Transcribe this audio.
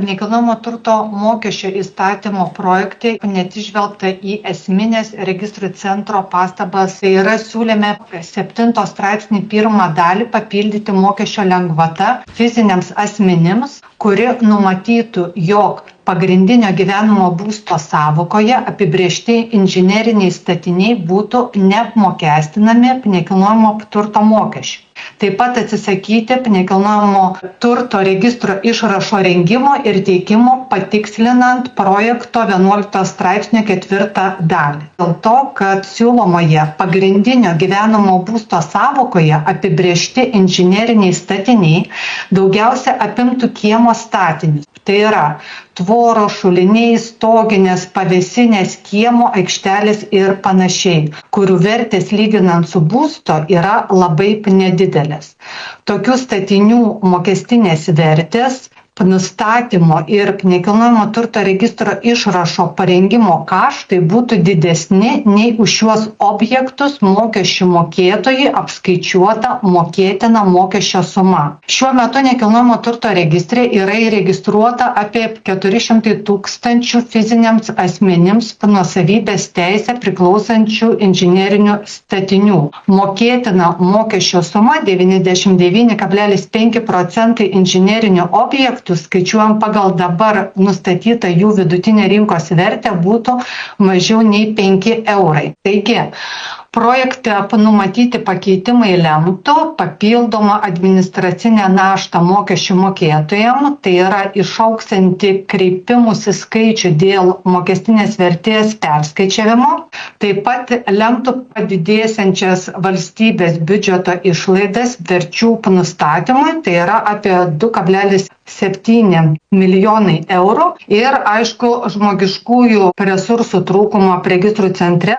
Nekilnojamo turto mokesčio įstatymo projekte neatsižvelgta į esminės registrų centro pastabas. Tai yra siūlėme 7 straipsnį 1 dalį papildyti mokesčio lengvata fiziniams asmenims, kuri numatytų, jog pagrindinio gyvenamo būsto sąvokoje apibrėžti inžineriniai statiniai būtų neapmokestinami nekilnojamo turto mokesčiu. Taip pat atsisakyti nekilnojamo turto registro išrašo rengimo ir teikimo patikslinant projekto 11 straipsnio 4 dalį. Dėl to, kad siūlomoje pagrindinio gyvenamo būsto sąvokoje apibrėžti inžineriniai statiniai daugiausia apimtų kiemo statinius. Tai yra tvoros, šuliniai, stoginės, pavėsinės, kiemo aikštelės ir panašiai, kurių vertės lyginant su būsto yra labai nedidelės. Tokių statinių mokestinės vertės nustatymo ir nekilnojamo turto registro išrašo parengimo kaštai būtų didesni nei už šiuos objektus mokesčių mokėtojai apskaičiuota mokėtina mokesčio suma. Šiuo metu nekilnojamo turto registre yra įregistruota apie 400 000 fiziniams asmenims nuosavybės teisę priklausančių inžinerinių statinių. Mokėtina mokesčio suma 99,5% inžinerinių objektų skaičiuojam pagal dabar nustatytą jų vidutinę rinkos vertę būtų mažiau nei 5 eurai. Taigi, projekte numatyti pakeitimai lemtų papildomą administracinę naštą mokesčių mokėtojams, tai yra išaugsianti kreipimusi skaičių dėl mokestinės vertės perskaičiavimo, taip pat lemtų padidėsiančias valstybės biudžeto išlaidas verčių nustatymui, tai yra apie 2,7 milijonai eurų ir, aišku, žmogiškųjų resursų trūkumo registrų centre